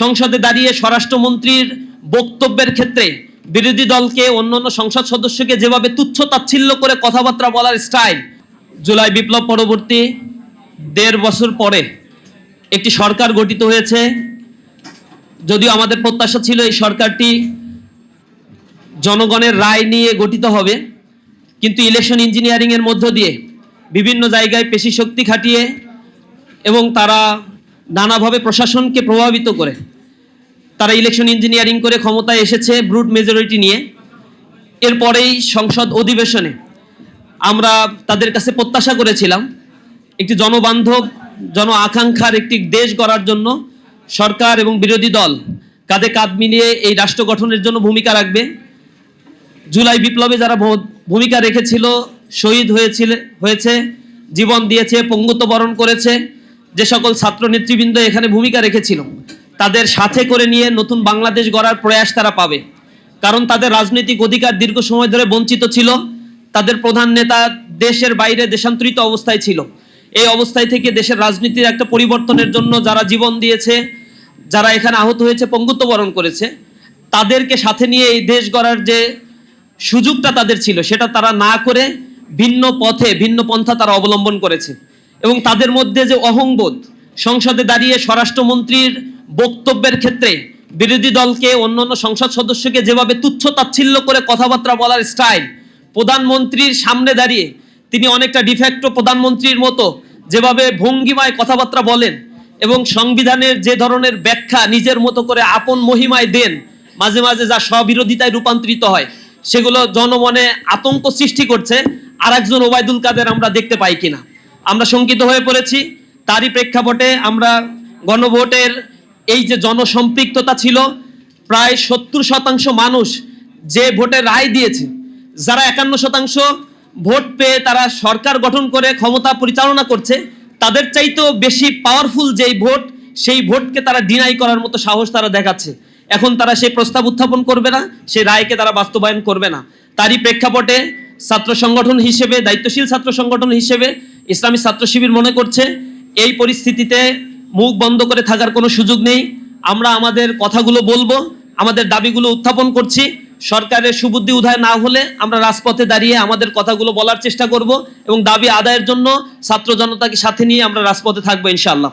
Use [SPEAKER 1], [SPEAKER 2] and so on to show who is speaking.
[SPEAKER 1] সংসদে দাঁড়িয়ে স্বরাষ্ট্রমন্ত্রীর বক্তব্যের ক্ষেত্রে বিরোধী দলকে অন্যান্য সংসদ সদস্যকে যেভাবে তুচ্ছ তাচ্ছিল্য করে কথাবার্তা বলার স্টাইল, জুলাই বিপ্লব পরবর্তী ১.৫ বছর পরে একটি সরকার গঠিত হয়েছে। যদিও আমাদের প্রত্যাশা ছিল এই সরকারটি জনগণের রায় নিয়ে গঠিত হবে, কিন্তু ইলেকশন ইঞ্জিনিয়ারিং এর মধ্য দিয়ে বিভিন্ন জায়গায় পেশি শক্তি খাটিয়ে এবং তারা নানাভাবে প্রশাসনকে প্রভাবিত করে তারা ইলেকশন ইঞ্জিনিয়ারিং করে ক্ষমতায় এসেছে ব্রুট মেজরিটি নিয়ে। এরপরেই সংসদ অধিবেশনে আমরা তাদের কাছে প্রত্যাশা করেছিলাম একটি জনবান্ধব জন আকাঙ্ক্ষার একটি দেশ গড়ার জন্য সরকার এবং বিরোধী দল কাঁধে কাঁধ মিলিয়ে এই রাষ্ট্র গঠনের জন্য ভূমিকা রাখবে। জুলাই বিপ্লবে যারা ভূমিকা রেখেছিল, শহীদ হয়েছে, জীবন দিয়েছে, পঙ্গুত্ব বরণ করেছে, যে সকল ছাত্র নেতৃবৃন্দ এখানে ভূমিকা রেখেছিল, তাদের সাথে করে নিয়ে নতুন বাংলাদেশ গড়ার প্রয়াস তারা পাবে। কারণ তাদের রাজনৈতিক অধিকার দীর্ঘ সময় ধরে বঞ্চিত ছিল। তাদের প্রধান নেতা দেশের বাইরে দেশান্তরিত অবস্থায় ছিল। এই অবস্থায় থেকে দেশের রাজনীতির একটা পরিবর্তনের জন্য যারা জীবন দিয়েছে, যারা এখানে আহত হয়েছে, পঙ্গুত্ব বরণ করেছে, তাদেরকে সাথে নিয়ে এই দেশ গড়ার যে সুযোগটা তাদের ছিল সেটা তারা না করে ভিন্ন পথে ভিন্ন পন্থা তারা অবলম্বন করেছে। এবং তাদের মধ্যে যে অহংবোধ, সংসদে দাঁড়িয়ে স্বরাষ্ট্রমন্ত্রীর বক্তব্যের ক্ষেত্রে বিরোধী দলকে অন্যান্য সংসদ সদস্যকে যেভাবে তুচ্ছ তাচ্ছিল্য করে কথাবার্তা বলার স্টাইল, প্রধানমন্ত্রীর সামনে দাঁড়িয়ে তিনি অনেকটা ডিফ্যাক্টো প্রধানমন্ত্রীর মতো যেভাবে ভঙ্গিমায় কথাবার্তা বলেন এবং সংবিধানের যে ধরনের ব্যাখ্যা নিজের মতো করে আপন মহিমায় দেন, মাঝে মাঝে যা স্ববিরোধিতায় রূপান্তরিত হয়, সেগুলো জনমনে আতঙ্ক সৃষ্টি করছে। আর একজন ওবায়দুল কাদের আমরা দেখতে পাই কিনা আমরা শঙ্কিত হয়ে পড়েছি। তারই প্রেক্ষাপটে আমরা গণভোটের এই যে জনসম্পৃক্ততা ছিল, প্রায় ৭০% মানুষ যে ভোটে রায় দিয়েছে, যারা ৫১% ভোট পেয়ে তারা সরকার গঠন করে ক্ষমতা পরিচালনা করছে, তাদের চাইতেও বেশি পাওয়ারফুল যেই ভোট, সেই ভোটকে তারা ডিনাই করার মতো সাহস তারা দেখাচ্ছে। এখন তারা সেই প্রস্তাব উত্থাপন করবে না, সেই রায়কে তারা বাস্তবায়ন করবে না। তারই প্রেক্ষাপটে ছাত্র সংগঠন হিসেবে, দায়িত্বশীল ছাত্র সংগঠন হিসেবে ইসলামী ছাত্র শিবির মনে করছে এই পরিস্থিতিতে মুখ বন্ধ করে থাকার কোনো সুযোগ নেই। আমরা আমাদের কথাগুলো বলবো, আমাদের দাবিগুলো উত্থাপন করছি। সরকারের সুবুদ্ধি উদয় না হলে আমরা রাজপথে দাঁড়িয়ে আমাদের কথাগুলো বলার চেষ্টা করব এবং দাবি আদায়ের জন্য ছাত্র জনতাকে সাথে নিয়ে আমরা রাজপথে থাকবো ইনশাআল্লাহ।